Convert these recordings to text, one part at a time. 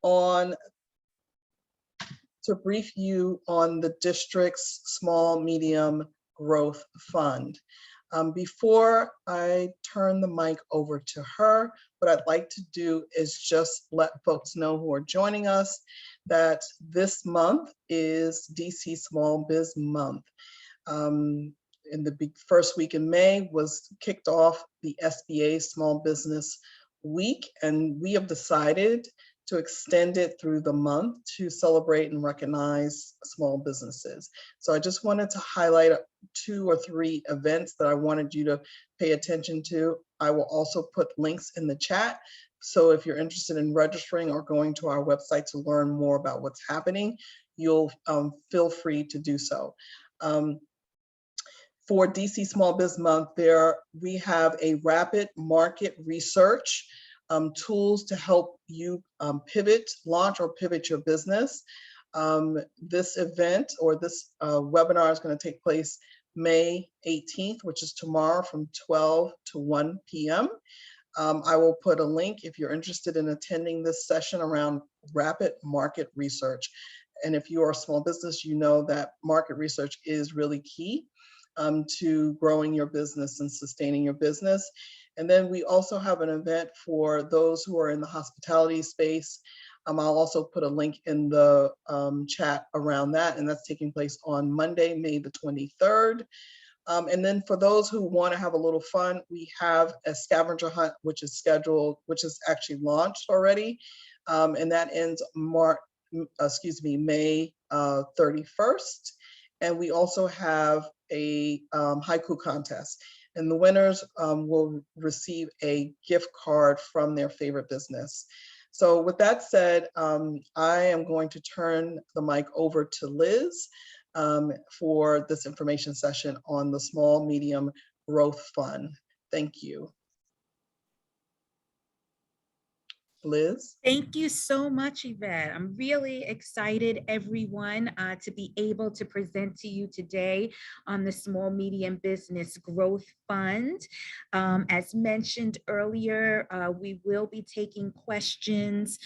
on to brief you on the district's small medium growth fund. Before I turn the mic over to her, what I'd like to do is just let folks know who are joining us that this month is DC Small Biz Month. In the first week in May was kicked off the SBA Small Business Week, and we have decided to extend it through the month to celebrate and recognize small businesses. So I just wanted to highlight 2 or 3 events that I wanted you to pay attention to. I will also put links in the chat. So if you're interested in registering or going to our website to learn more about what's happening, you'll feel free to do so. For DC Small Biz Month, we have a rapid market research tools to help you launch or pivot your business. This event or this webinar is going to take place May 18th, which is tomorrow from 12 to 1 p.m. I will put a link if you're interested in attending this session around rapid market research. And if you are a small business, you know that market research is really key to growing your business and sustaining your business. And then we also have an event for those who are in the hospitality space. I'll also put a link in the chat around that, and that's taking place on Monday, May the 23rd. And then for those who want to have a little fun, we have a scavenger hunt, which is actually launched already. And that ends May 31st. And we also have a haiku contest. And the winners will receive a gift card from their favorite business. So with that said, I am going to turn the mic over to Liz for this information session on the Small Medium Growth Fund. Thank you. Liz? Thank you so much, Yvette. I'm really excited, everyone, to be able to present to you today on the Small Medium Business Growth Fund. As mentioned earlier, we will be taking questions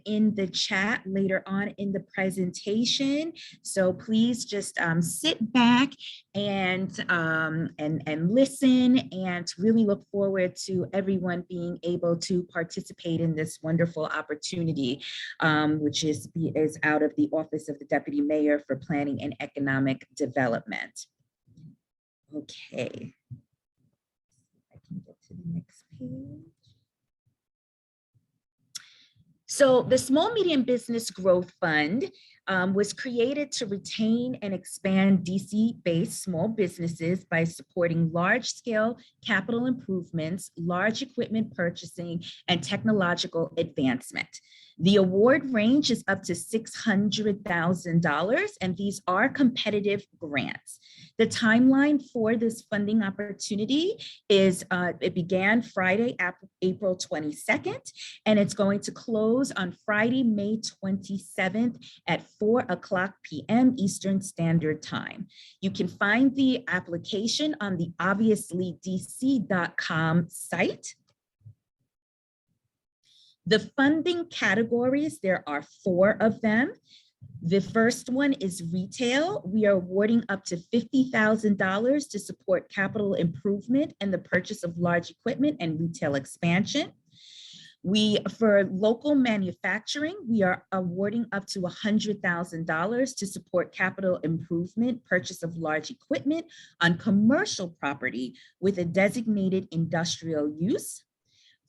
in the chat later on in the presentation. So please just sit back and listen, and really look forward to everyone being able to participate in this wonderful opportunity, which is out of the Office of the Deputy Mayor for Planning and Economic Development. Okay, I can get to the next page. So the Small Medium Business Growth Fund was created to retain and expand DC-based small businesses by supporting large-scale capital improvements, large equipment purchasing, and technological advancement. The award range is up to $600,000, and these are competitive grants. The timeline for this funding opportunity is, it began Friday, April 22nd, and it's going to close on Friday, May 27th at 4:00 p.m. Eastern Standard Time. You can find the application on the obviously.dc.com site. The funding categories, there are 4 of them. The first one is retail. We are awarding up to $50,000 to support capital improvement and the purchase of large equipment and retail expansion. For local manufacturing, we are awarding up to $100,000 to support capital improvement, purchase of large equipment on commercial property with a designated industrial use.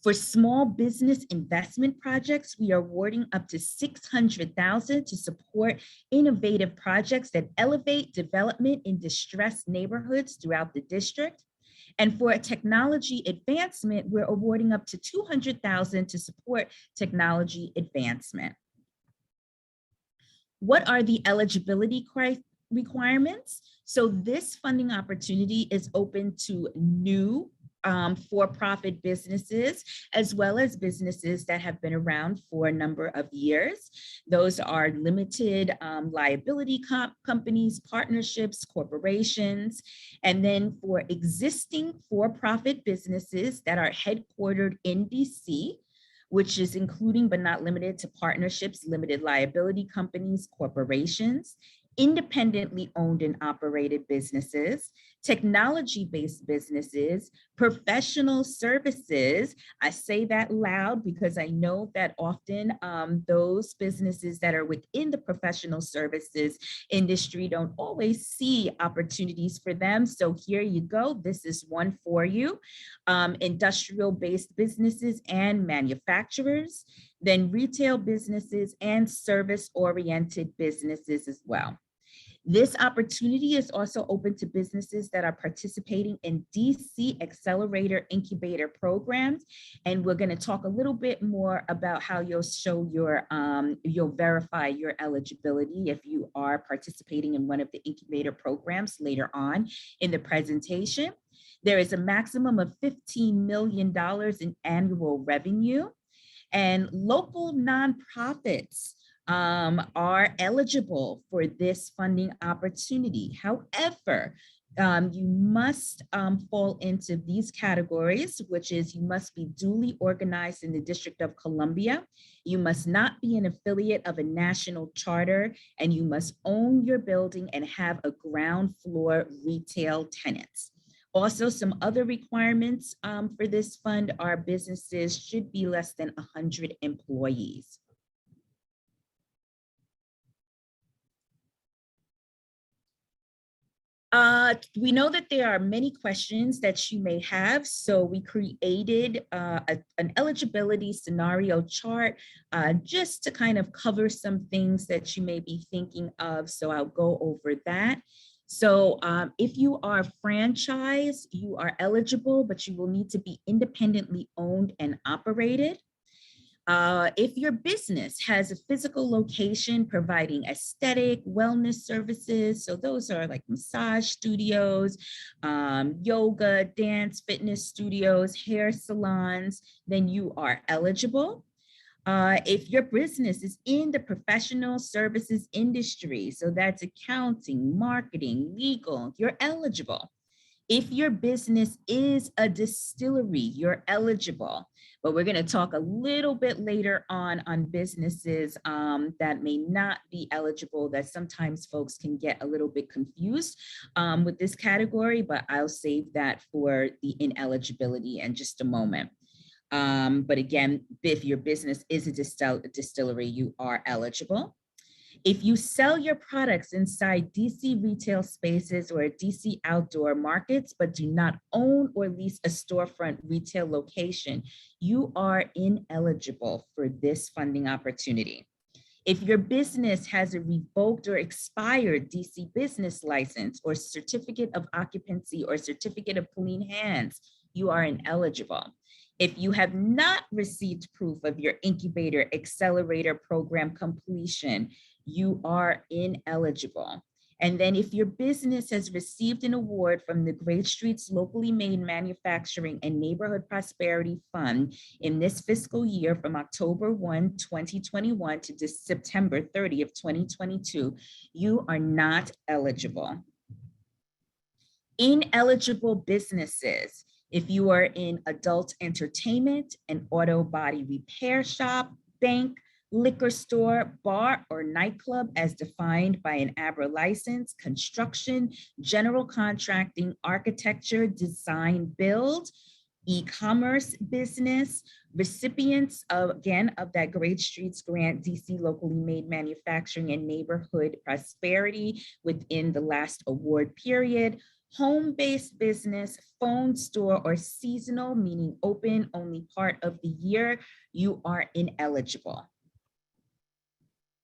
For small business investment projects, we are awarding up to $600,000 to support innovative projects that elevate development in distressed neighborhoods throughout the district. And for a technology advancement, we're awarding up to $200,000 to support technology advancement. What are the eligibility requirements? So this funding opportunity is open to new for-profit businesses, as well as businesses that have been around for a number of years. Those are limited liability companies, partnerships, corporations. And then for existing for-profit businesses that are headquartered in DC, which is including but not limited to partnerships, limited liability companies, corporations, independently owned and operated businesses, technology-based businesses, professional services. I say that loud because I know that often those businesses that are within the professional services industry don't always see opportunities for them. So here you go. This is one for you. Industrial-based businesses and manufacturers, then retail businesses and service-oriented businesses as well. This opportunity is also open to businesses that are participating in DC Accelerator Incubator programs. And we're going to talk a little bit more about how you'll show you'll verify your eligibility if you are participating in one of the incubator programs later on in the presentation. There is a maximum of $15 million in annual revenue, and local nonprofits are eligible for this funding opportunity. However, you must fall into these categories, which is you must be duly organized in the District of Columbia, you must not be an affiliate of a national charter, and you must own your building and have a ground floor retail tenants. Also, some other requirements for this fund are businesses should be less than 100 employees. We know that there are many questions that you may have, so we created an eligibility scenario chart just to kind of cover some things that you may be thinking of, so I'll go over that. So if you are franchise, you are eligible, but you will need to be independently owned and operated. If your business has a physical location providing aesthetic wellness services, so those are like massage studios, yoga, dance, fitness studios, hair salons, then you are eligible. If your business is in the professional services industry, so that's accounting, marketing, legal, you're eligible. If your business is a distillery, you're eligible. But we're going to talk a little bit later on businesses that may not be eligible, that sometimes folks can get a little bit confused with this category, but I'll save that for the ineligibility in just a moment. But again, if your business is a distillery, you are eligible. If you sell your products inside DC retail spaces or DC outdoor markets, but do not own or lease a storefront retail location, you are ineligible for this funding opportunity. If your business has a revoked or expired DC business license or certificate of occupancy or certificate of clean hands, you are ineligible. If you have not received proof of your incubator accelerator program completion, you are ineligible. And then if your business has received an award from the Great Streets Locally Made Manufacturing and Neighborhood Prosperity Fund in this fiscal year from October 1, 2021 to September 30th, 2022, you are not eligible. Ineligible businesses. If you are in adult entertainment, an auto body repair shop, bank, liquor store, bar, or nightclub as defined by an ABRA license, construction, general contracting, architecture, design, build, e-commerce business, recipients of, again, of that Great Streets Grant DC Locally Made Manufacturing and Neighborhood Prosperity within the last award period, home-based business, phone store, or seasonal, meaning open only part of the year, you are ineligible.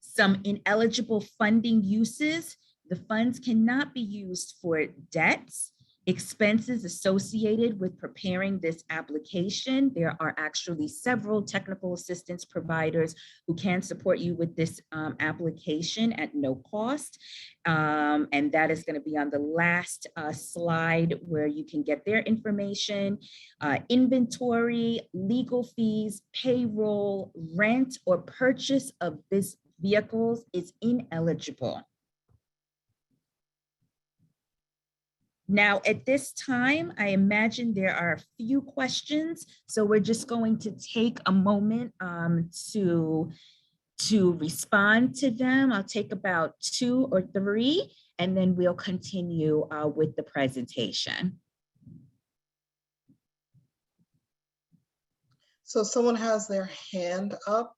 Some ineligible funding uses. The funds cannot be used for debts, expenses associated with preparing this application. There are actually several technical assistance providers who can support you with this application at no cost. And that is going to be on the last slide where you can get their information. Inventory, legal fees, payroll, rent, or purchase of this vehicles is ineligible. Now, at this time, I imagine there are a few questions, so we're just going to take a moment to respond to them. I'll take about 2 or 3, and then we'll continue with the presentation. So someone has their hand up.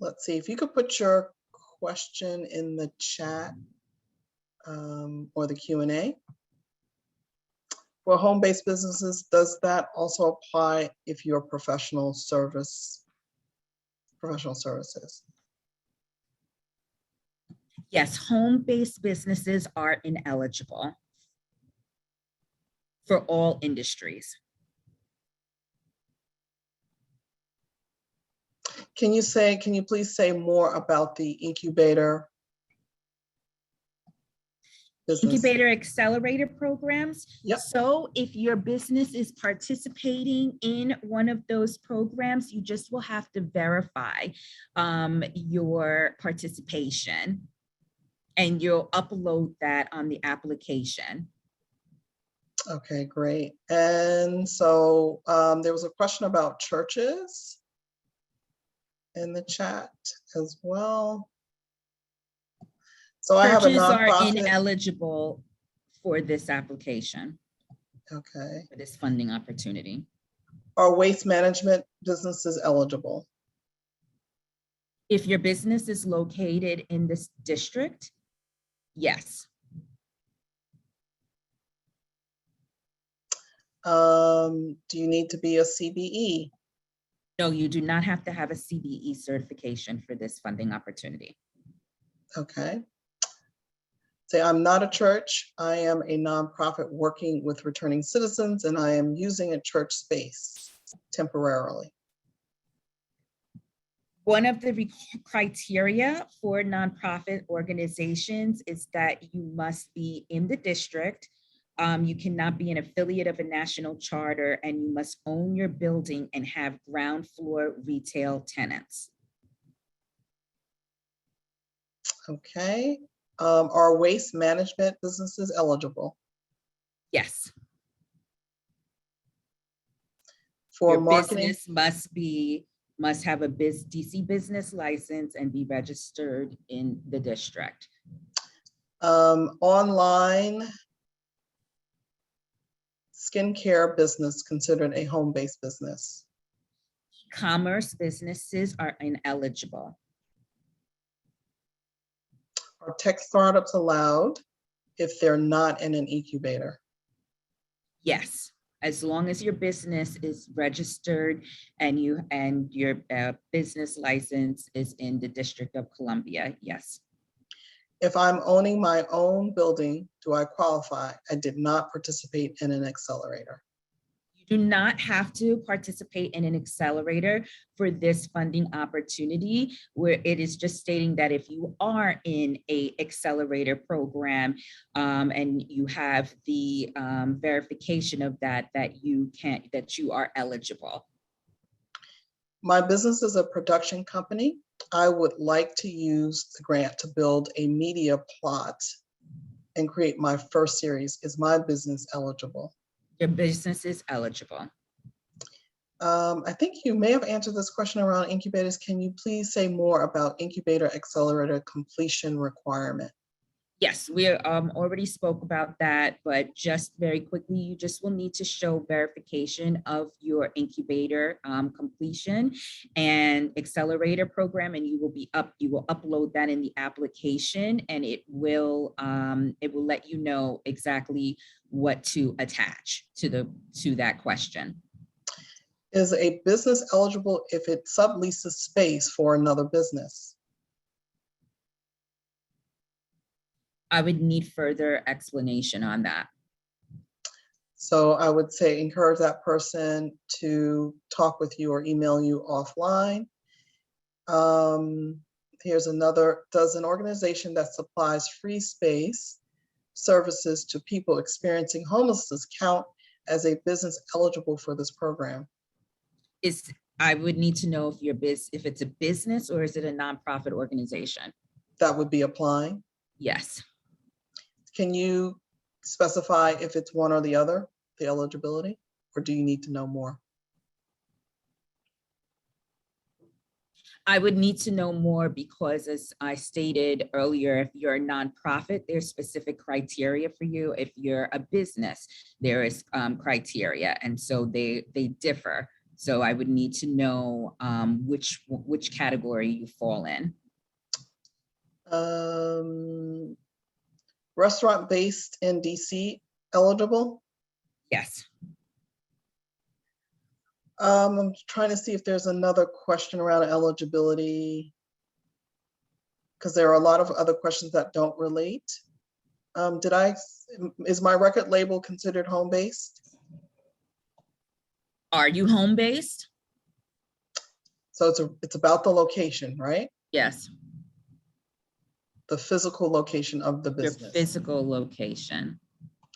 Let's see if you could put your question in the chat or the Q&A. For home-based businesses, does that also apply if you're professional services? Yes, home-based businesses are ineligible for all industries. Can you please say more about the incubator business? Incubator accelerator programs. Yep. So if your business is participating in one of those programs, you just will have to verify your participation, and you'll upload that on the application. Okay, great. And so there was a question about churches in the chat as well. So I have a Churches are nonprofit. ineligible for this application. Okay. For this funding opportunity. Are waste management businesses eligible? If your business is located in this district, yes. Do you need to be a CBE? No, you do not have to have a CBE certification for this funding opportunity. Okay. Say, I'm not a church. I am a nonprofit working with returning citizens, and I am using a church space temporarily. One of the criteria for nonprofit organizations is that you must be in the district. You cannot be an affiliate of a national charter, and you must own your building and have ground floor retail tenants. Okay. Are waste management businesses eligible? Yes. For your marketing? Business must have a DC business license and be registered in the district. Online skincare business considered a home-based business? Commerce businesses are ineligible. Are tech startups allowed if they're not in an incubator? Yes, as long as your business is registered and your business license is in the District of Columbia, yes. If I'm owning my own building, do I qualify? I did not participate in an accelerator. You do not have to participate in an accelerator for this funding opportunity, where it is just stating that if you are in a accelerator program and you have the verification of that you are eligible. My business is a production company. I would like to use the grant to build a media plot and create my first series. Is my business eligible? Your business is eligible. I think you may have answered this question around incubators. Can you please say more about incubator accelerator completion requirement? Yes, we already spoke about that, but just very quickly, you just will need to show verification of your incubator completion and accelerator program, and you will upload that in the application, and it will let you know exactly what to attach to that question. Is a business eligible if it subleases space for another business? I would need further explanation on that. So I would say encourage that person to talk with you or email you offline. Here's another. Does an organization that supplies free space services to people experiencing homelessness count as a business eligible for this program? I would need to know if it's a business or is it a nonprofit organization? That would be applying? Yes. Can you specify if it's one or the other, the eligibility, or do you need to know more? I would need to know more because, as I stated earlier, if you're a nonprofit, there's specific criteria for you. If you're a business, there is criteria, and so they differ. So I would need to know which category you fall in. Restaurant based in DC eligible? Yes. I'm trying to see if there's another question around eligibility, because there are a lot of other questions that don't relate. Is my record label considered home-based? Are you home-based? So it's about the location, right? Yes. The physical location of the business. Your physical location.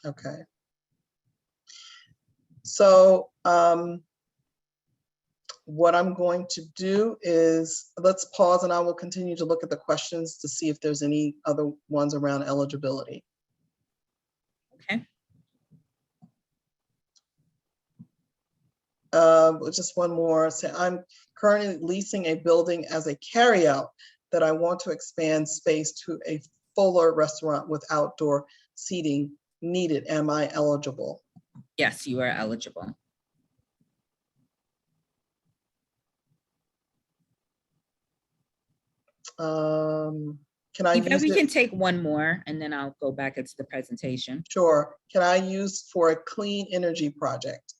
Okay. So what I'm going to do is let's pause and I will continue to look at the questions to see if there's any other ones around eligibility. Okay. Just one more. So I'm currently leasing a building as a carryout that I want to expand space to a fuller restaurant with outdoor seating needed. Am I eligible? Yes, you are eligible. Can I use we it? can take one more and then I'll go back into the presentation. Sure. Can I use for a clean energy project?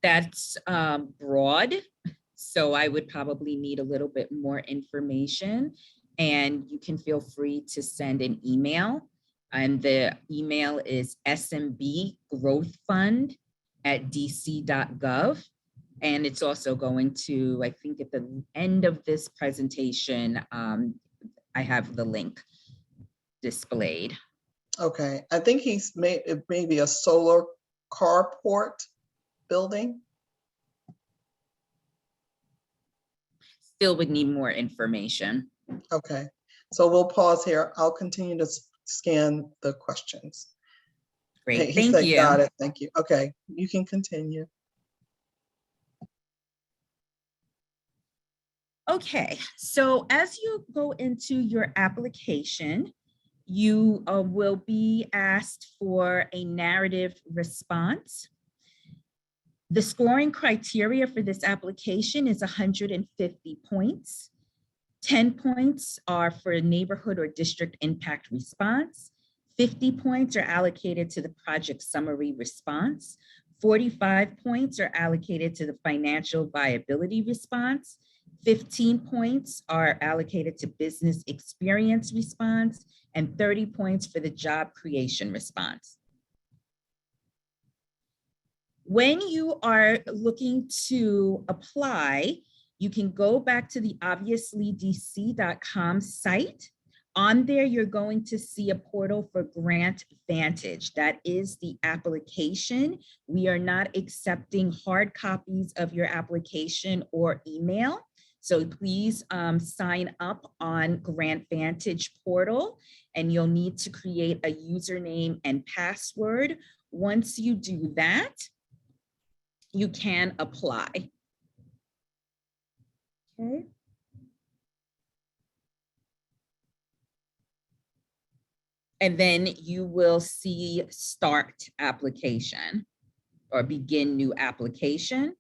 That's broad, so I would probably need a little bit more information, and you can feel free to send an email, and the email is smbgrowthfund@dc.gov, and it's also going to, I think at the end of this presentation, I have the link displayed. Okay, I think he's maybe a solar carport building. Still would need more information. Okay, so we'll pause here. I'll continue to scan the questions. Great, He said, you. Got it, thank you. Okay, you can continue. Okay, so as you go into your application, you will be asked for a narrative response. The scoring criteria for this application is 150 points. 10 points are for neighborhood or district impact response. 50 points are allocated to the project summary response. 45 points are allocated to the financial viability response. 15 points are allocated to business experience response, and 30 points for the job creation response. When you are looking to apply, you can go back to the obviouslydc.com site. On there, you're going to see a portal for Grant Vantage. That is the application. We are not accepting hard copies of your application or email. So please sign up on Grant Vantage portal, and you'll need to create a username and password. Once you do that, you can apply. Okay. And then you will see start application or begin new application.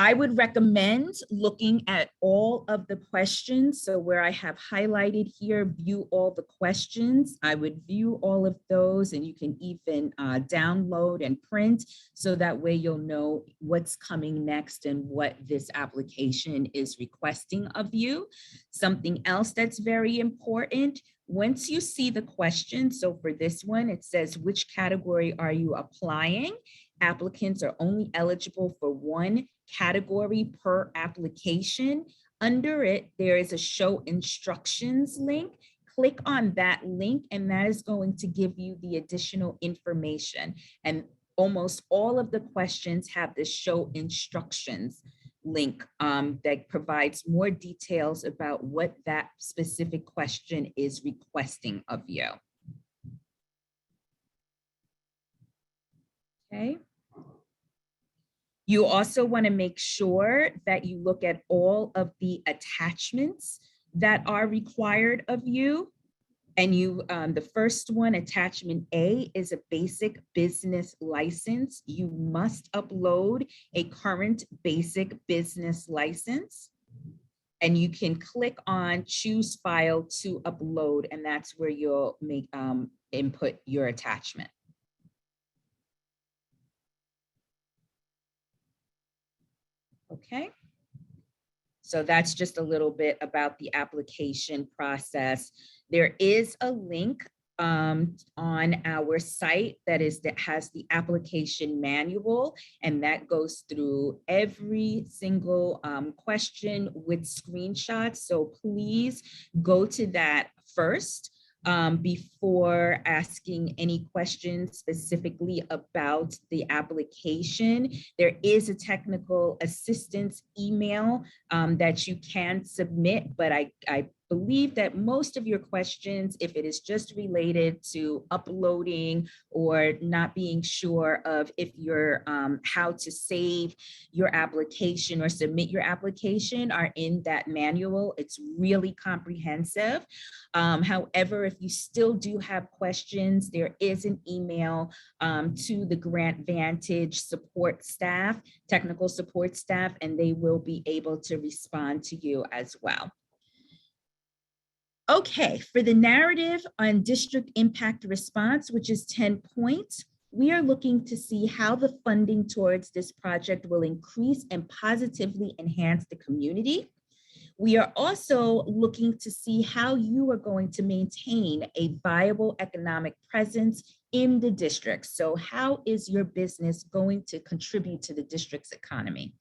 I would recommend looking at all of the questions. So where I have highlighted here, view all the questions, I would view all of those, and you can even download and print, so that way you'll know what's coming next and what this application is requesting of you. Something else that's very important, once you see the question, so for this one, it says, which category are you applying? Applicants are only eligible for one category per application. Under it, there is a show instructions link. Click on that link, and that is going to give you the additional information. And almost all of the questions have the show instructions link that provides more details about what that specific question is requesting of you. Okay. You also want to make sure that you look at all of the attachments that are required of you. And the first one, attachment A, is a basic business license. You must upload a current basic business license. And you can click on choose file to upload, and that's where you'll make input your attachment. Okay. So that's just a little bit about the application process. There is a link on our site that has the application manual, and that goes through every single question with screenshots. So please go to that first before asking any questions specifically about the application. There is a technical assistance email that you can submit, but I believe that most of your questions, if it is just related to uploading or not being sure of if you're how to save your application or submit your application, are in that manual. It's really comprehensive. However, if you still do have questions, there is an email to the Grant Vantage support staff, technical support staff, and they will be able to respond to you as well. Okay, for the narrative on district impact response, which is 10 points, we are looking to see how the funding towards this project will increase and positively enhance the community. We are also looking to see how you are going to maintain a viable economic presence in the district. So how is your business going to contribute to the district's economy?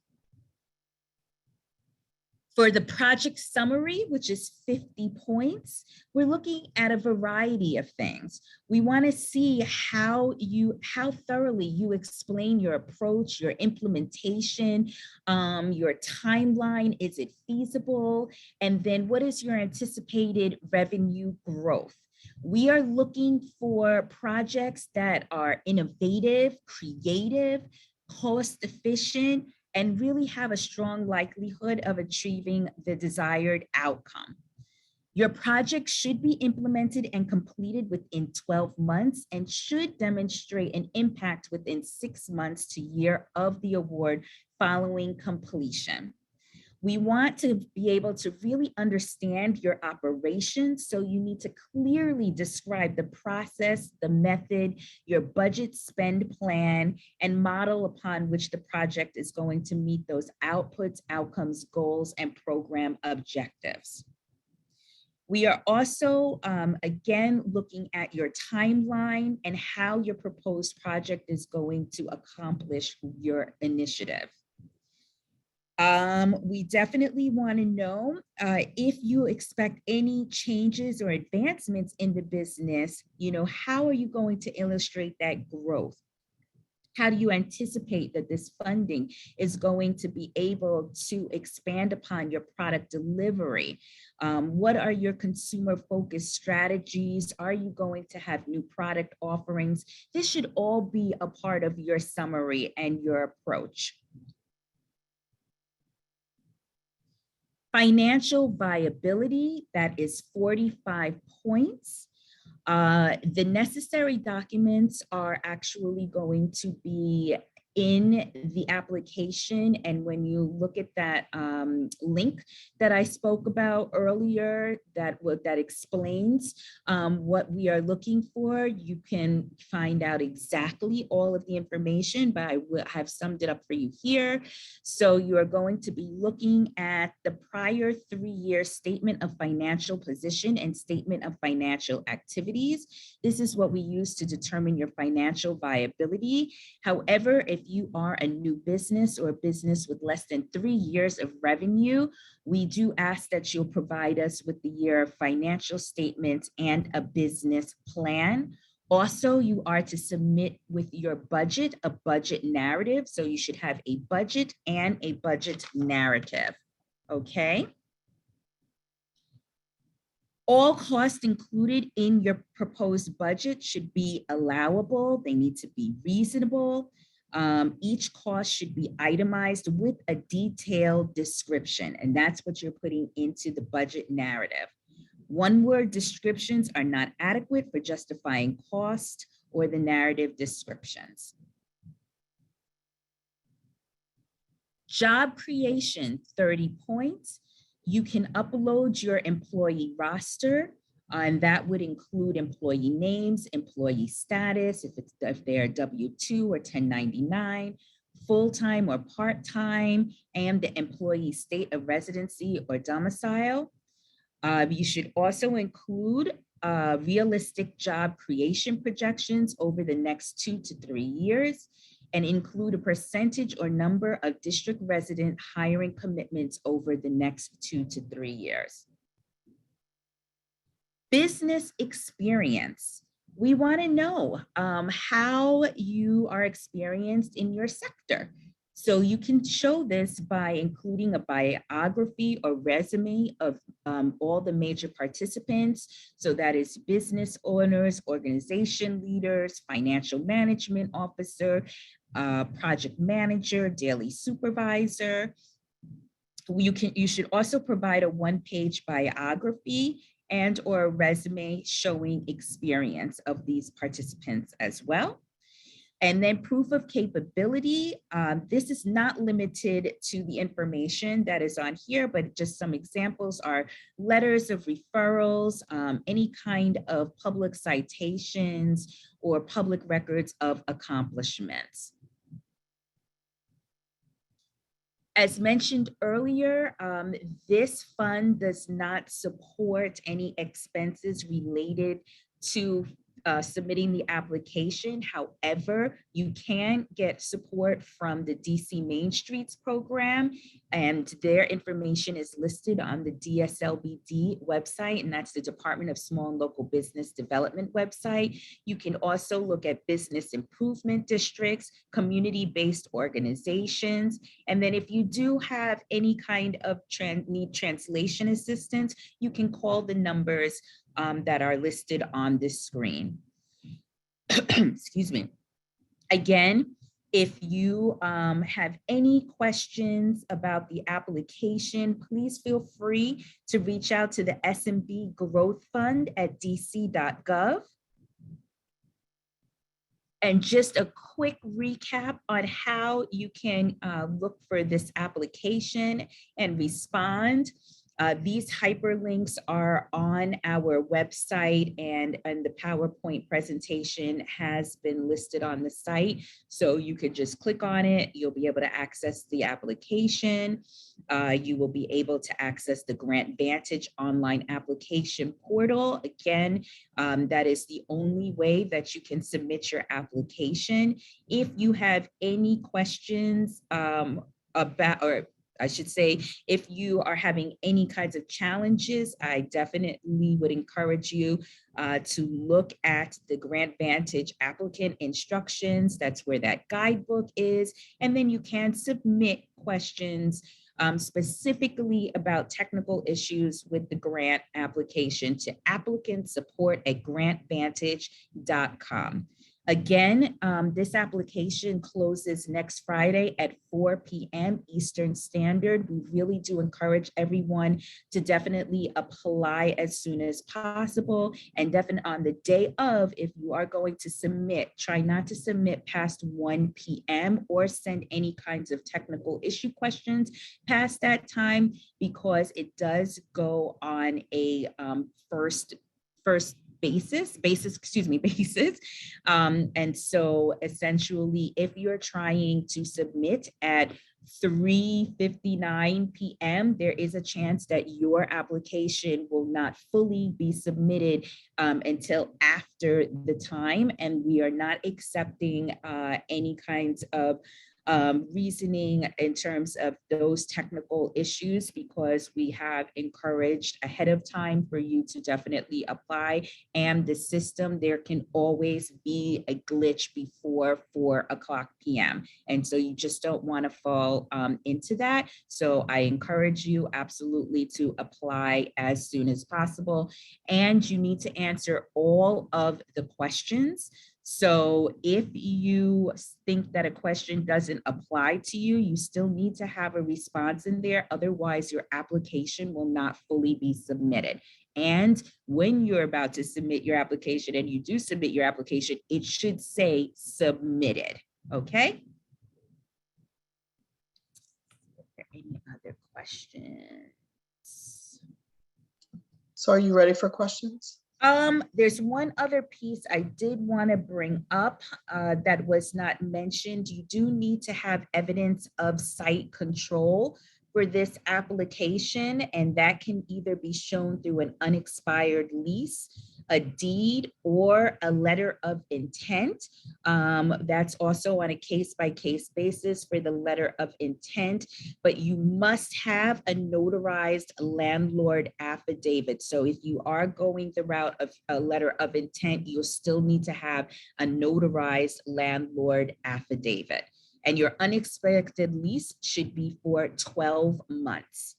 For the project summary, which is 50 points, we're looking at a variety of things. We want to see how thoroughly you explain your approach, your implementation, your timeline. Is it feasible? And then what is your anticipated revenue growth? We are looking for projects that are innovative, creative, cost efficient, and really have a strong likelihood of achieving the desired outcome. Your project should be implemented and completed within 12 months and should demonstrate an impact within 6 months to year of the award following completion. We want to be able to really understand your operations, so you need to clearly describe the process, the method, your budget spend plan, and model upon which the project is going to meet those outputs, outcomes, goals, and program objectives. We are also, again, looking at your timeline and how your proposed project is going to accomplish your initiative. We definitely want to know if you expect any changes or advancements in the business. How are you going to illustrate that growth? How do you anticipate that this funding is going to be able to expand upon your product delivery? What are your consumer-focused strategies? Are you going to have new product offerings? This should all be a part of your summary and your approach. Financial viability, that is 45 points. The necessary documents are actually going to be in the application. And when you look at that link that I spoke about earlier, that explains what we are looking for, you can find out exactly all of the information, but I will have summed it up for you here. So you are going to be looking at the prior 3-year statement of financial position and statement of financial activities. This is what we use to determine your financial viability. However, if you are a new business or a business with less than 3 years of revenue, we do ask that you'll provide us with the year financial statements and a business plan. Also, you are to submit with your budget, a budget narrative. So you should have a budget and a budget narrative, okay? All costs included in your proposed budget should be allowable. They need to be reasonable. Each cost should be itemized with a detailed description, and that's what you're putting into the budget narrative. One-word descriptions are not adequate for justifying cost or the narrative descriptions. Job creation, 30 points. You can upload your employee roster, and that would include employee names, employee status, if they're W-2 or 1099, full-time or part-time, and the employee state of residency or domicile. You should also include realistic job creation projections over the next 2 to 3 years, and include a percentage or number of district resident hiring commitments over the next 2 to 3 years. Business experience. We want to know how you are experienced in your sector. So you can show this by including a biography or resume of all the major participants. So that is business owners, organization leaders, financial management officer, project manager, daily supervisor. You should also provide a one-page biography and or a resume showing experience of these participants as well. And then proof of capability. This is not limited to the information that is on here, but just some examples are letters of referrals, any kind of public citations or public records of accomplishments. As mentioned earlier, this fund does not support any expenses related to submitting the application. However, you can get support from the DC Main Streets program, and their information is listed on the DSLBD website, and that's the Department of Small and Local Business Development website. You can also look at business improvement districts, community-based organizations, and then if you do have any kind of need translation assistance, you can call the numbers that are listed on this screen. Excuse me. Again, if you have any questions about the application, please feel free to reach out to the SMB Growth Fund at dc.gov. And just a quick recap on how you can look for this application and respond. These hyperlinks are on our website, and the PowerPoint presentation has been listed on the site. So you could just click on it. You'll be able to access the application. You will be able to access the Grant Vantage online application portal. Again, that is the only way that you can submit your application. If you have any questions about, or I should say, if you are having any kinds of challenges, I definitely would encourage you to look at the Grant Vantage applicant instructions. That's where that guidebook is. And then you can submit questions specifically about technical issues with the grant application to applicantsupport@grantvantage.com. Again, this application closes next Friday at 4 p.m. Eastern Standard. We really do encourage everyone to definitely apply as soon as possible. And definitely on the day of, if you are going to submit, try not to submit past 1 p.m. or send any kinds of technical issue questions past that time, because it does go on a first basis. And so essentially, if you're trying to submit at 3:59 p.m., there is a chance that your application will not fully be submitted until after the time. And we are not accepting any kinds of reasoning in terms of those technical issues, because we have encouraged ahead of time for you to definitely apply. And the system, there can always be a glitch before 4:00 p.m. And so you just don't want to fall into that. So I encourage you absolutely to apply as soon as possible. And you need to answer all of the questions. So if you think that a question doesn't apply to you, you still need to have a response in there. Otherwise, your application will not fully be submitted. And when you're about to submit your application and you do submit your application, it should say submitted, okay? Are there any other questions? So are you ready for questions? There's one other piece I did want to bring up that was not mentioned. You do need to have evidence of site control for this application, and that can either be shown through an unexpired lease, a deed, or a letter of intent. That's also on a case-by-case basis for the letter of intent, but you must have a notarized landlord affidavit. So if you are going the route of a letter of intent, you'll still need to have a notarized landlord affidavit. And your unexpected lease should be for 12 months.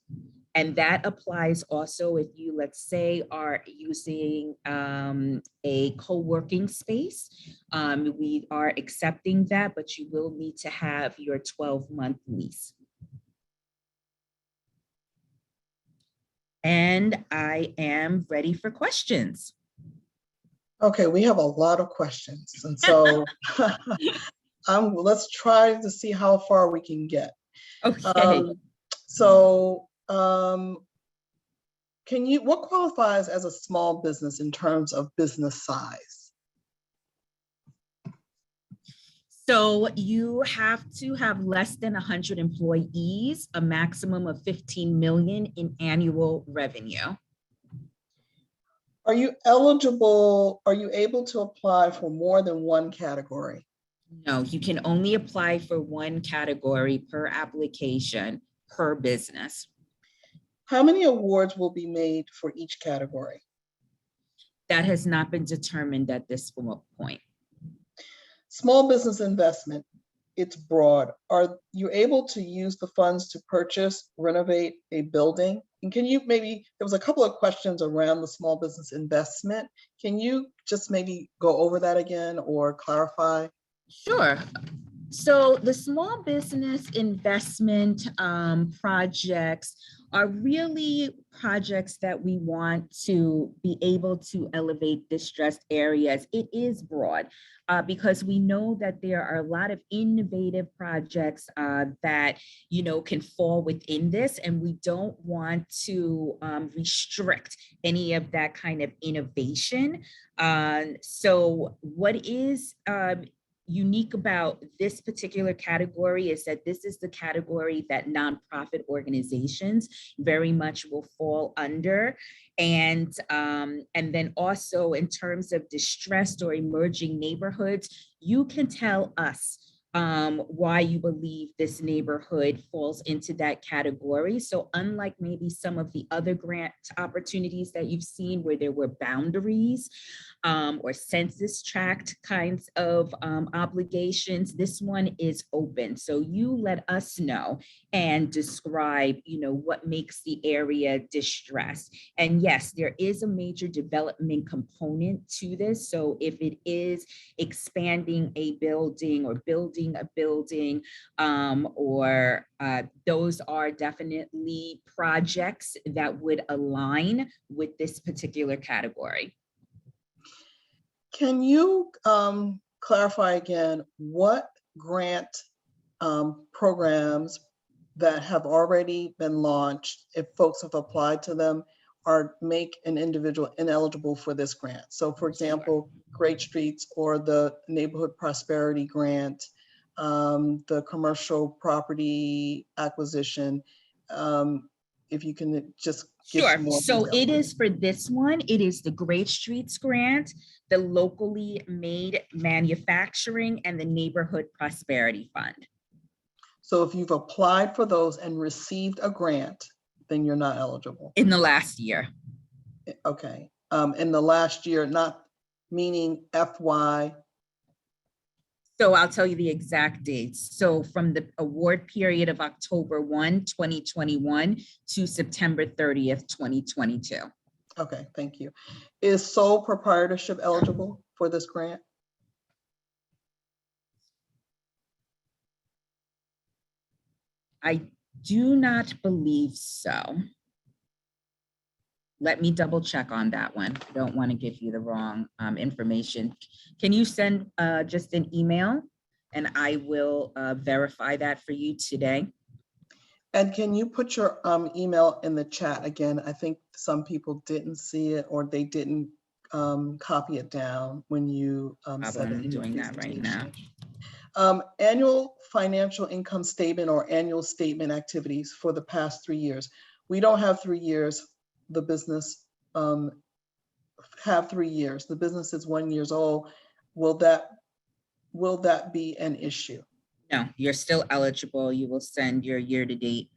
And that applies also if you, let's say, are using a co-working space. We are accepting that, but you will need to have your 12-month lease. And I am ready for questions. Okay, we have a lot of questions. And so let's try to see how far we can get. Okay. What qualifies as a small business in terms of business size? So you have to have less than 100 employees, a maximum of 15 million in annual revenue. Are you eligible? Are you able to apply for more than one category? No, you can only apply for one category per application per business. How many awards will be made for each category? That has not been determined at this point. Small business investment, it's broad. Are you able to use the funds to purchase, renovate a building? And can you there was a couple of questions around the small business investment. Can you just maybe go over that again or clarify? Sure. So the small business investment projects are really projects that we want to be able to elevate distressed areas. It is broad because we know that there are a lot of innovative projects that can fall within this, and we don't want to restrict any of that kind of innovation. So what is unique about this particular category is that this is the category that nonprofit organizations very much will fall under. And then also in terms of distressed or emerging neighborhoods, you can tell us why you believe this neighborhood falls into that category. So unlike maybe some of the other grant opportunities that you've seen where there were boundaries or census tract kinds of obligations, this one is open. So you let us know and describe, what makes the area distressed. And yes, there is a major development component to this. So if it is expanding a building or building a building, those are definitely projects that would align with this particular category. Can you clarify again what grant programs that have already been launched, if folks have applied to them, make an individual ineligible for this grant? So for example, Great Streets or the Neighborhood Prosperity Grant, the commercial property acquisition, if you can just give some more So detail. it is for this one, it is the Great Streets Grant, the Locally Made Manufacturing, and the Neighborhood Prosperity Fund. So if you've applied for those and received a grant, then you're not eligible. In the last year. Okay. In the last year, not meaning FY. So I'll tell you the exact dates. So from the award period of October 1, 2021 to September 30th, 2022. Okay, thank you. Is sole proprietorship eligible for this grant? I do not believe so. Let me double check on that one. I don't want to give you the wrong information. Can you send just an email and I will verify that for you today? And can you put your email in the chat again? I think some people didn't see it or they didn't copy it down when you said it. I'm doing that right now. Annual financial income statement or annual statement activities for the past 3 years. We don't have 3 years. The business have 3 years. The business is 1 year old. Will that be an issue? No, you're still eligible. You will send your year-to-date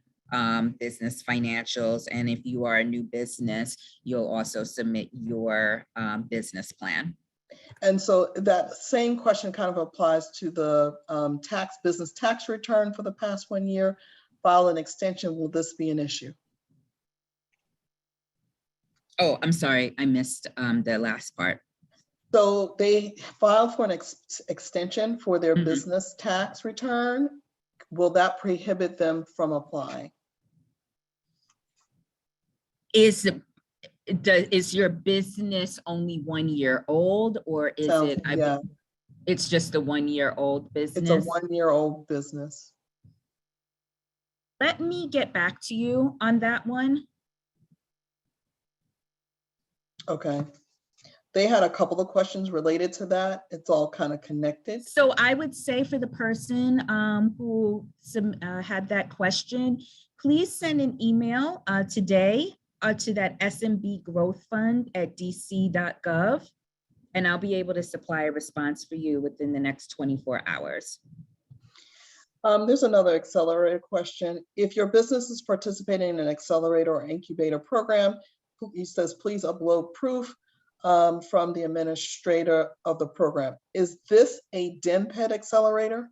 business financials. And if you are a new business, you'll also submit your business plan. And so that same question kind of applies to the business tax return for the past 1 year. File an extension. Will this be an issue? Oh, I'm sorry. I missed the last part. So they filed for an extension for their Mhm. business tax return. Will that prohibit them from applying? Is your business only 1 year old, or is Sounds, it? yeah, It's just a 1 year old it's a business. 1 year old business. Let me get back to you on that one. Okay. They had a couple of questions related to that. It's all kind of connected. So I would say for the person who had that question, please send an email today to that SMB Growth Fund at dc.gov, and I'll be able to supply a response for you within the next 24 hours. There's another accelerator question. If your business is participating in an accelerator or incubator program, he says, please upload proof from the administrator of the program. Is this a DMPED accelerator?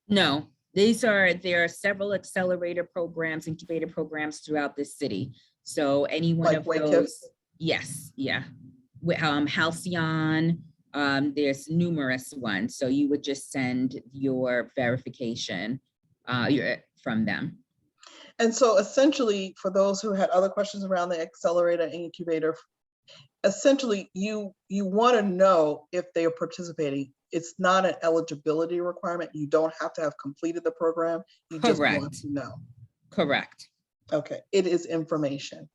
No, there are several accelerator programs, incubator programs throughout the city. So any one of those, yes, yeah. Halcyon, there's numerous ones. So you would just send your verification from them. And so essentially, for those who had other questions around the accelerator and incubator, essentially you want to know if they are participating. It's not an eligibility requirement. You don't have to have completed the program. You just want to know. Correct. Okay, it is information.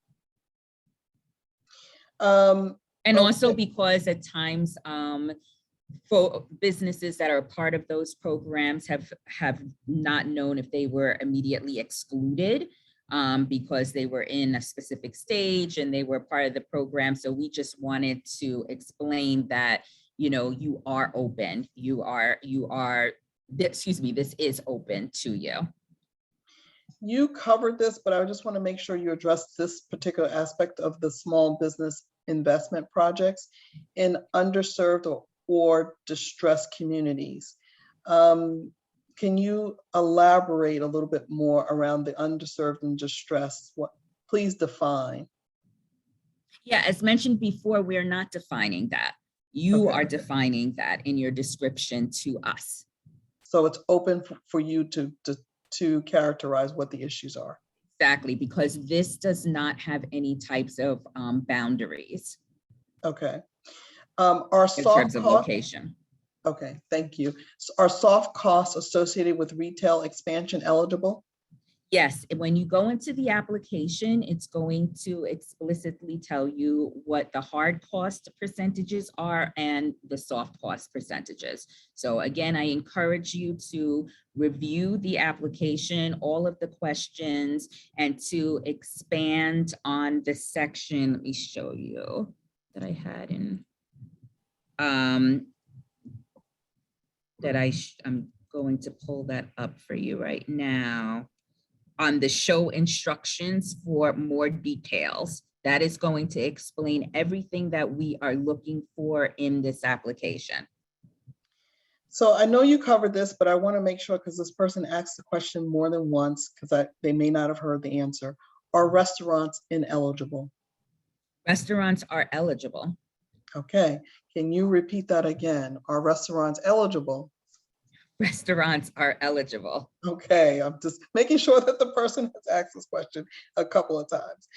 And also because at times for businesses that are part of those programs have not known if they were immediately excluded because they were in a specific stage and they were part of the program. So we just wanted to explain that, you know, you are open, this is open to you. You covered this, but I just want to make sure you address this particular aspect of the small business investment projects in underserved or distressed communities. Can you elaborate a little bit more around the underserved and distressed? Please define. Yeah, as mentioned before, we're not defining that. You are defining that in your description to us. So it's open for you to characterize what the issues are. Exactly, because this does not have any types of boundaries. Okay. Are soft in terms of location. Okay, thank you. So are soft costs associated with retail expansion eligible? Yes, when you go into the application, it's going to explicitly tell you what the hard cost percentages are and the soft cost percentages. So again, I encourage you to review the application, all of the questions, and to expand on the section. Let me show you that I had in, I'm going to pull that up for you right now. On the show instructions for more details, that is going to explain everything that we are looking for in this application. So I know you covered this, but I want to make sure, because this person asked the question more than once, because they may not have heard the answer. Are restaurants ineligible? Restaurants are eligible. Okay, can you repeat that again? Are restaurants eligible? Restaurants are eligible. Okay, I'm just making sure that the person has asked this question a couple of times.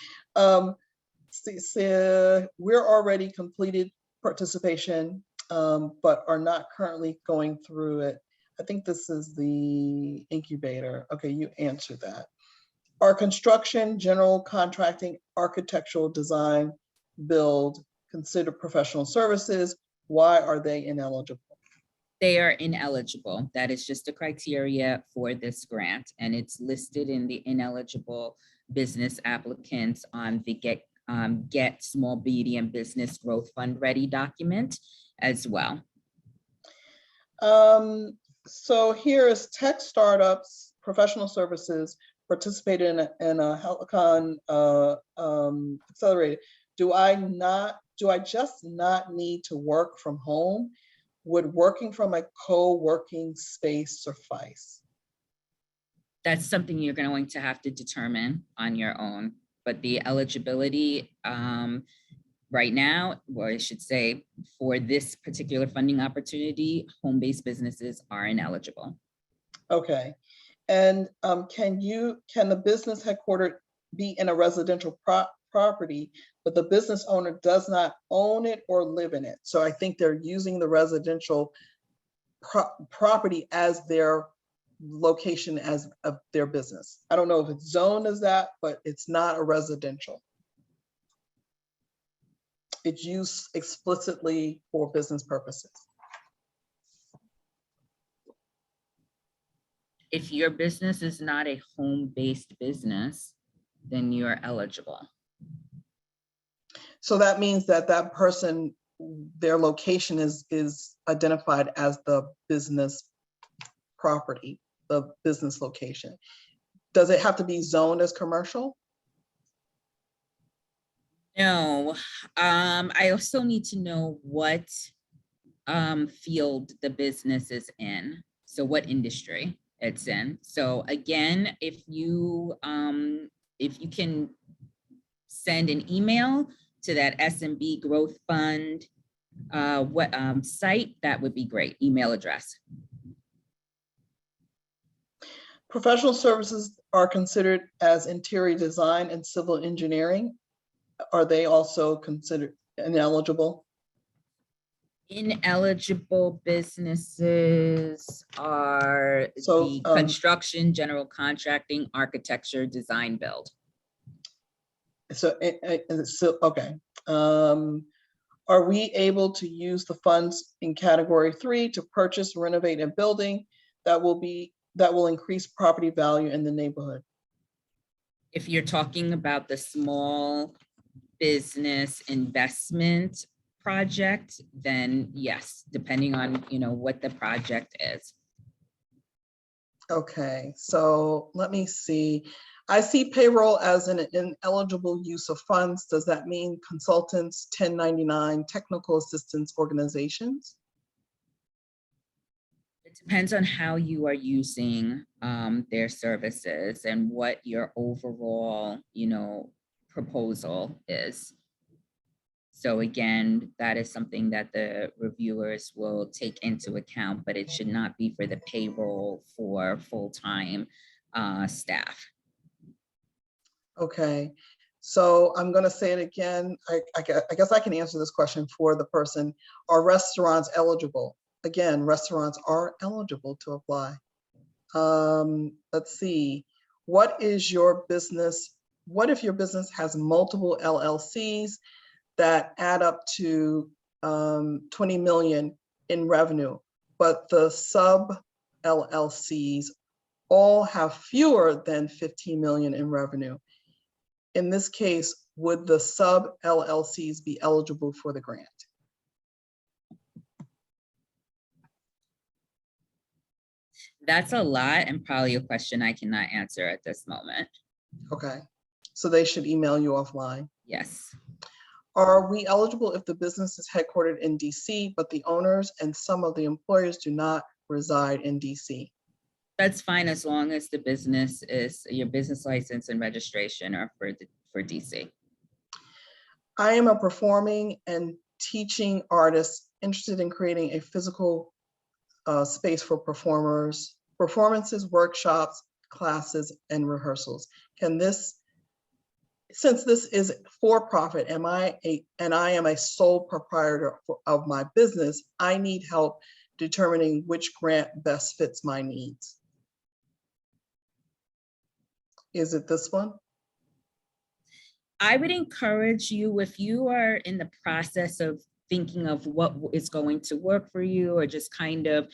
We're already completed participation, but are not currently going through it. I think this is the incubator. Okay, you answered that. Are construction, general contracting, architectural design, build considered professional services? Why are they ineligible? They are ineligible. That is just a criteria for this grant, and it's listed in the ineligible business applicants on the Get Small Medium Business Growth Fund Ready document as well. So here is tech startups, professional services, participated in a Helicon accelerated. Do I just not need to work from home? Would working from a co-working space suffice? That's something you're going to have to determine on your own. But the eligibility right now, or I should say, for this particular funding opportunity, home-based businesses are ineligible. Okay. And can the business headquartered be in a residential property, but the business owner does not own it or live in it? So I think they're using the residential property as their location of their business. I don't know if it's zoned as that, but it's not a residential. It's used explicitly for business purposes. If your business is not a home-based business, then you're eligible. So that means that that person, their location is identified as the business property, the business location. Does it have to be zoned as commercial? No, I also need to know what field the business is in. So what industry it's in. So again, if you can send an email to that SMB Growth Fund site, that would be great. Email address. Professional services are considered as interior design and civil engineering. Are they also considered ineligible? Ineligible businesses are the construction, general contracting, architecture, design, build. So okay. Are we able to use the funds in category 3 to purchase, renovate, and building that will increase property value in the neighborhood? If you're talking about the small business investment project, then yes, depending on what the project is. Okay, so let me see. I see payroll as an ineligible use of funds. Does that mean consultants, 1099, technical assistance organizations? It depends on how you are using their services and what your overall, proposal is. So again, that is something that the reviewers will take into account, but it should not be for the payroll for full-time staff. Okay, so I'm going to say it again. I guess I can answer this question for the person. Are restaurants eligible? Again, restaurants are eligible to apply. Let's see. What if your business has multiple LLCs that add up to 20 million in revenue, but the sub LLCs all have fewer than 15 million in revenue? In this case, would the sub LLCs be eligible for the grant? That's a lot and probably a question I cannot answer at this moment. Okay, so they should email you offline. Yes. Are we eligible if the business is headquartered in DC, but the owners and some of the employers do not reside in DC? That's fine as long as the business is, your business license and registration are for DC. I am a performing and teaching artist interested in creating a physical space for performances, workshops, classes, and rehearsals. Since this is for profit, and I am a sole proprietor of my business, I need help determining which grant best fits my needs. Is it this one? I would encourage you, if you are in the process of thinking of what is going to work for you, or just kind of,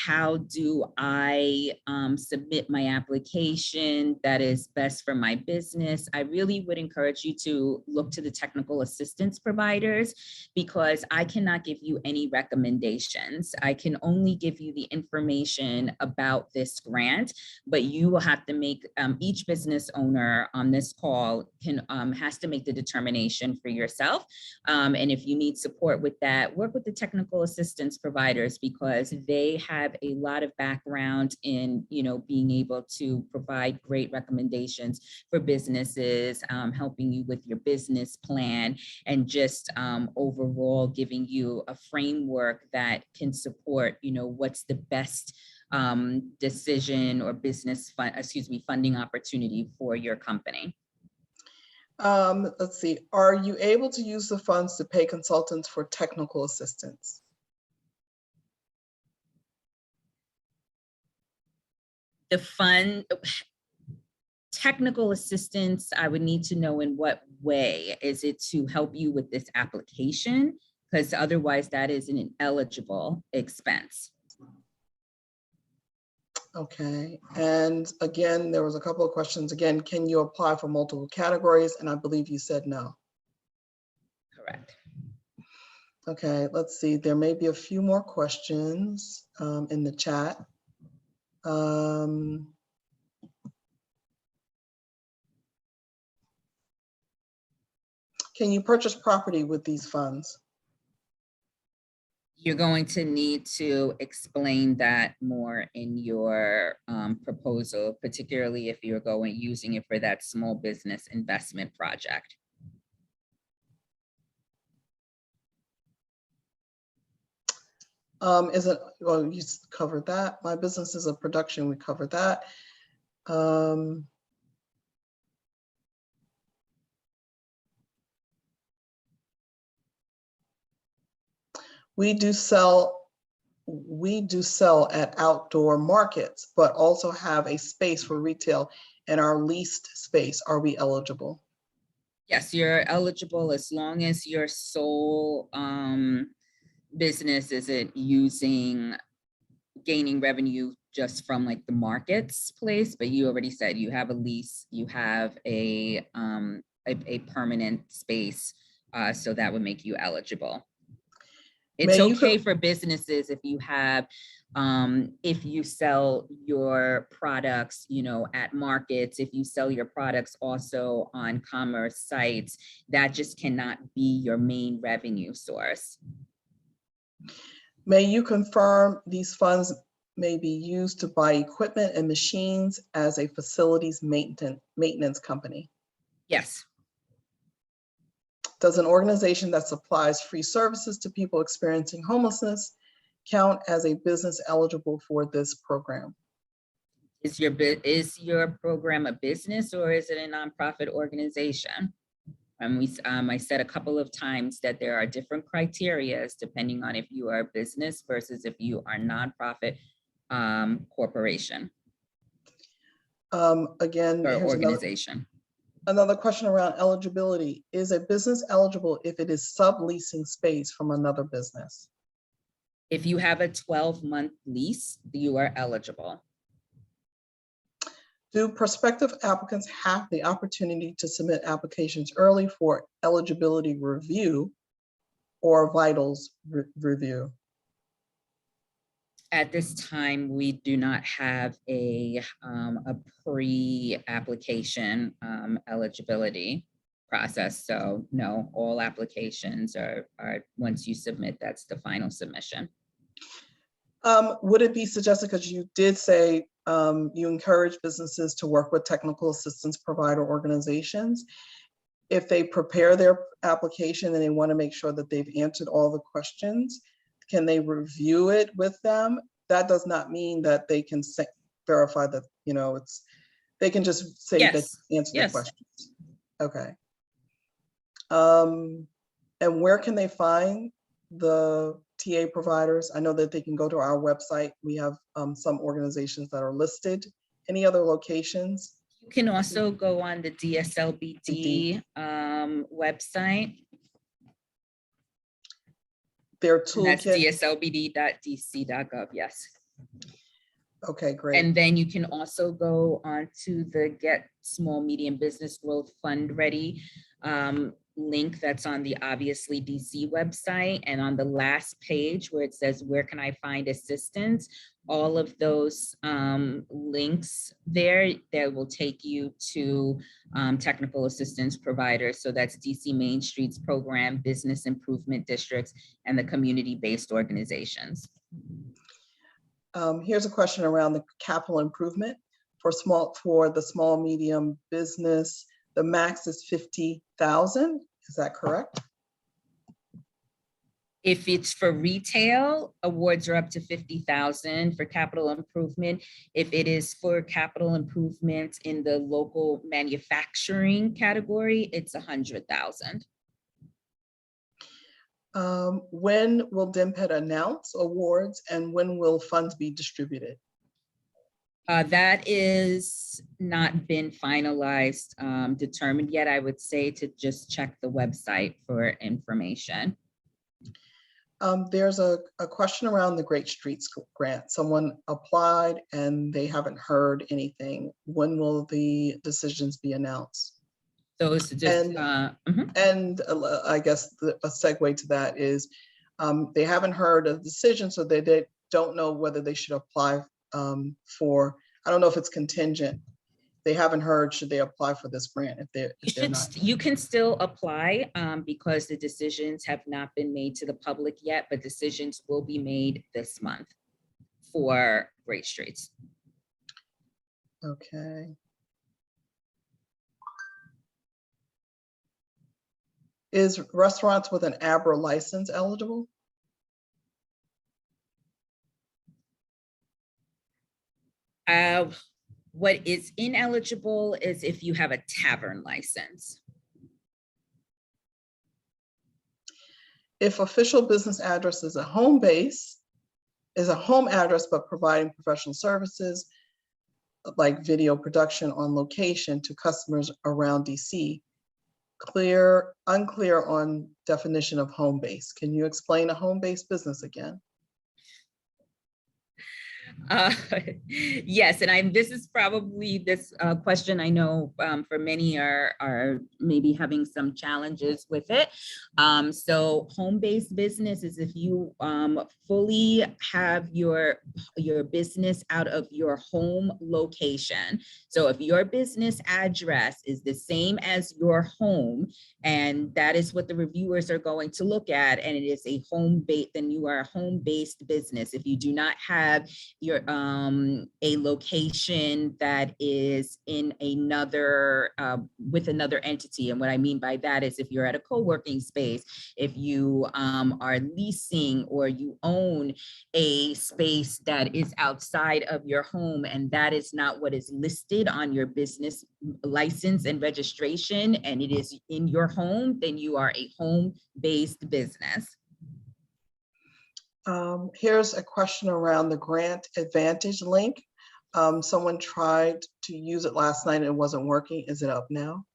how do I submit my application that is best for my business, I really would encourage you to look to the technical assistance providers, because I cannot give you any recommendations. I can only give you the information about this grant, but you will have to make, each business owner on this call has to make the determination for yourself. And if you need support with that, work with the technical assistance providers, because they have a lot of background in, being able to provide great recommendations for businesses, helping you with your business plan, and just overall giving you a framework that can support, what's the best decision or funding opportunity for your company. Let's see. Are you able to use the funds to pay consultants for technical assistance? The fund, technical assistance, I would need to know in what way. Is it to help you with this application? Because otherwise that is an ineligible expense. Okay, and again, there was a couple of questions. Again, can you apply for multiple categories? And I believe you said no. Correct. Okay, let's see. There may be a few more questions in the chat. Can you purchase property with these funds? You're going to need to explain that more in your proposal, particularly if you're using it for that small business investment project. Well, you covered that. My business is a production, we covered that. We do sell at outdoor markets, but also have a space for retail in our leased space. Are we eligible? Yes, you're eligible as long as your sole business isn't gaining revenue just from like the markets place, but you already said you have a lease, you have a permanent space, so that would make you eligible. It's okay for businesses if you have, if you sell your products, at markets, if you sell your products also on commerce sites, that just cannot be your main revenue source. May you confirm these funds may be used to buy equipment and machines as a facilities maintenance company? Yes. Does an organization that supplies free services to people experiencing homelessness count as a business eligible for this program? Is your program a business or is it a nonprofit organization? I said a couple of times that there are different criteria depending on if you are a business versus if you are a nonprofit corporation Again, or here's organization. Another question around eligibility. Is a business eligible if it is subleasing space from another business? If you have a 12-month lease, you are eligible. Do prospective applicants have the opportunity to submit applications early for eligibility review or vitals review? At this time, we do not have a pre-application eligibility process. So no, all applications are once you submit, that's the final submission. Would it be suggested, because you did say you encourage businesses to work with technical assistance provider organizations, if they prepare their application and they want to make sure that they've answered all the questions, can they review it with them? That does not mean that they can verify that, you know, they can just say that you answered the questions. Okay. And where can they find the TA providers? I know that they can go to our website. We have some organizations that are listed. Any other locations? You can also go on the DSLBD website. Their toolkit. That's dslbd.dc.gov, yes. Okay, great. And then you can also go onto the Get Small Medium Business Growth Fund Ready link that's on the Obviously DC website. And on the last page where it says, where can I find assistance? All of those links there that will take you to technical assistance providers. So that's DC Main Street's program, business improvement districts, and the community-based organizations. Here's a question around the capital improvement for the small medium business. The max is 50,000. Is that correct? If it's for retail, awards are up to 50,000 for capital improvement. If it is for capital improvement in the local manufacturing category, it's 100,000. When will Dimphead announce awards, and when will funds be distributed? That is not been finalized, determined yet. I would say to just check the website for information. There's a question around the Great Streets grant. Someone applied and they haven't heard anything. When will the decisions be announced? Those just, and I guess a segue to that is they haven't heard a decision, so they don't know whether they should apply for, I don't know if it's contingent. They haven't heard, should they apply for this grant if they're not? You can still apply because the decisions have not been made to the public yet, but decisions will be made this month for Great Streets. Okay. Is restaurants with an ABRA license eligible? What is ineligible is if you have a tavern license. If official business address is a home address, but providing professional services like video production on location to customers around DC, unclear on definition of home base. Can you explain a home based business again? Yes, and this is probably this question I know for many are maybe having some challenges with it. So home-based business is if you fully have your business out of your home location. So if your business address is the same as your home, and that is what the reviewers are going to look at, and it is a home-based, then you are a home-based business. If you do not have your a location that is in another with another entity, and what I mean by that is if you're at a co-working space, if you are leasing or you own a space that is outside of your home and that is not what is listed on your business license and registration, and it is in your home, then you are a home-based business. Here's a question around the Grant Advantage link. Someone tried to use it last night and it wasn't working. Is it up now?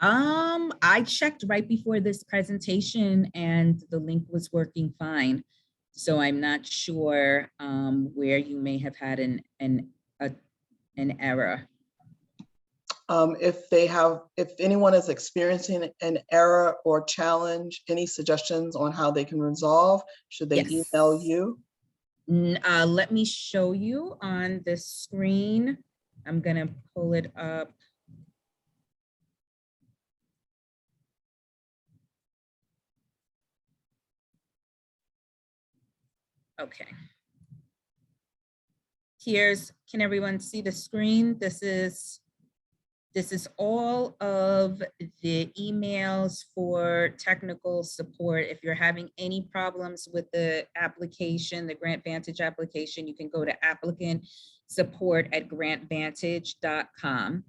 I checked right before this presentation and the link was working fine. So I'm not sure where you may have had an error. If anyone is experiencing an error or challenge, any suggestions on how they can resolve, should they Yes. email you? Let me show you on the screen. I'm gonna pull it up. Okay. Can everyone see the screen? This is all of the emails for technical support. If you're having any problems with the application, the GrantVantage application, you can go to applicantsupport@grantvantage.com.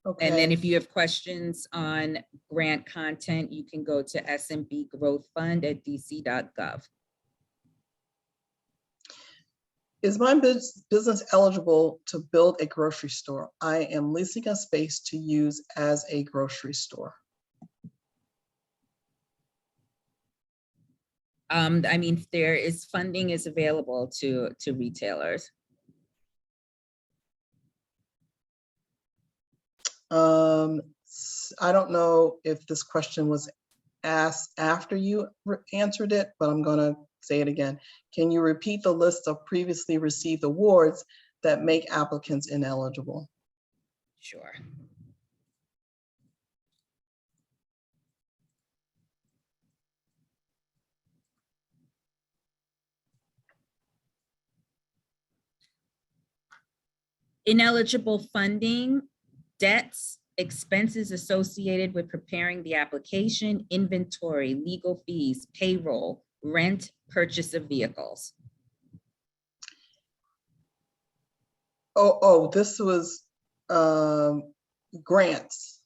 Okay. And then if you have questions on grant content, you can go to SMB Growth Fund at dc.gov. Is my business eligible to build a grocery store? I am leasing a space to use as a grocery store. I mean, funding is available to retailers. I don't know if this question was asked after you answered it, but I'm going to say it again. Can you repeat the list of previously received awards that make applicants ineligible? Sure. Ineligible funding, debts, expenses associated with preparing the application, inventory, legal fees, payroll, rent, purchase of vehicles. Oh, this was grants.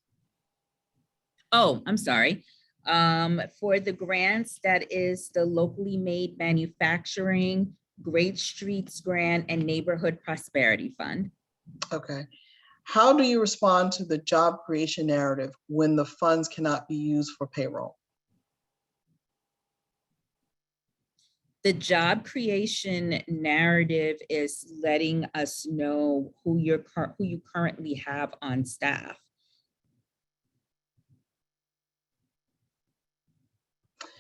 Oh, I'm sorry. For the grants, that is the locally made manufacturing, Great Streets Grant, and Neighborhood Prosperity Fund. Okay. How do you respond to the job creation narrative when the funds cannot be used for payroll? The job creation narrative is letting us know who you currently have on staff.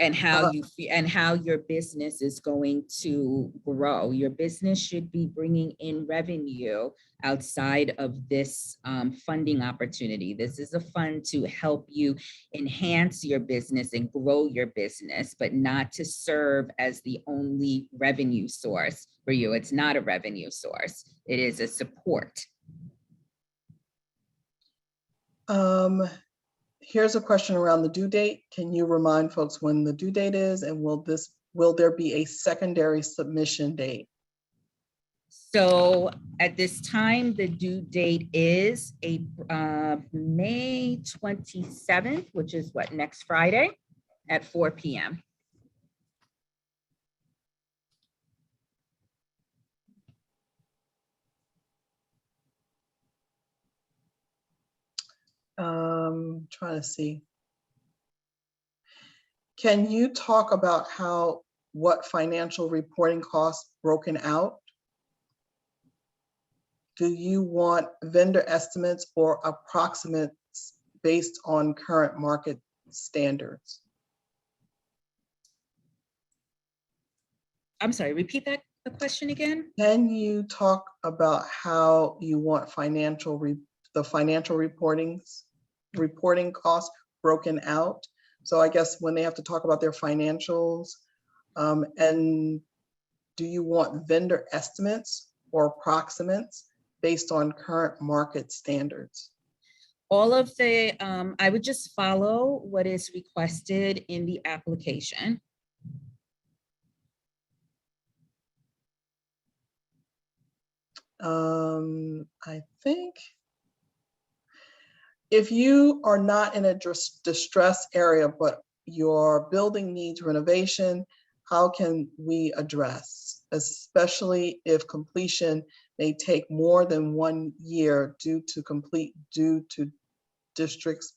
And how how your business is going to grow. Your business should be bringing in revenue outside of this funding opportunity. This is a fund to help you enhance your business and grow your business, but not to serve as the only revenue source for you. It's not a revenue source. It is a support. Here's a question around the due date. Can you remind folks when the due date is, and will there be a secondary submission date? So at this time, the due date is May 27th, which is what, next Friday at 4 p.m. Trying to see. Can you talk about what financial reporting costs broken out? Do you want vendor estimates or approximates based on current market standards? I'm sorry, repeat that question again. Can you talk about how you want the financial reporting costs broken out? So I guess when they have to talk about their financials, and do you want vendor estimates or approximates based on current market standards? All of the, I would just follow what is requested in the application. I think if you are not in a distressed area, but your building needs renovation, how can we address, especially if completion may take more than 1 year due to districts'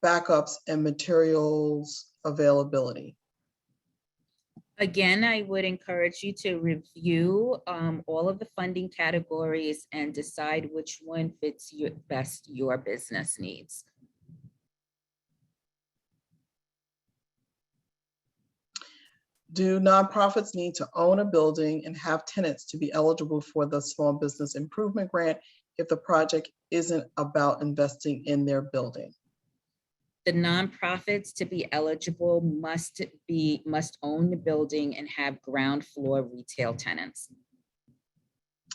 backups and materials availability? Again, I would encourage you to review all of the funding categories and decide which one fits your business needs. Do nonprofits need to own a building and have tenants to be eligible for the Small Business Improvement Grant if the project isn't about investing in their building? The nonprofits to be eligible must own the building and have ground floor retail tenants.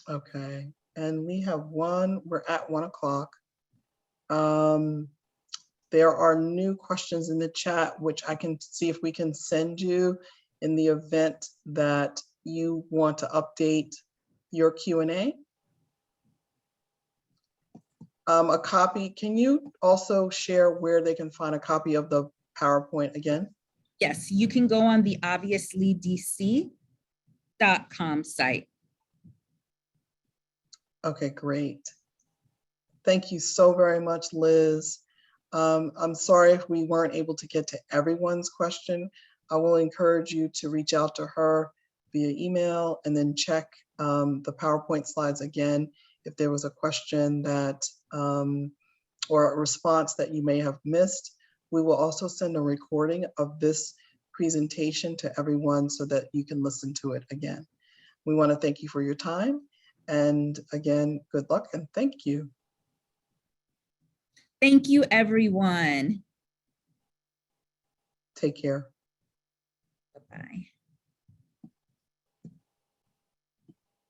Okay, and we have we're at 1 o'clock. There are new questions in the chat, which I can see if we can send you in the event that you want to update your Q&A. A copy, can you also share where they can find a copy of the PowerPoint again? Yes, you can go on the obviouslydc.com site. Okay, great. Thank you so very much, Liz. I'm sorry if we weren't able to get to everyone's question. I will encourage you to reach out to her via email and then check the PowerPoint slides again if there was a question that or a response that you may have missed. We will also send a recording of this presentation to everyone so that you can listen to it again. We want to thank you for your time. And again, good luck and thank you. Thank you, everyone. Take care. Bye-bye.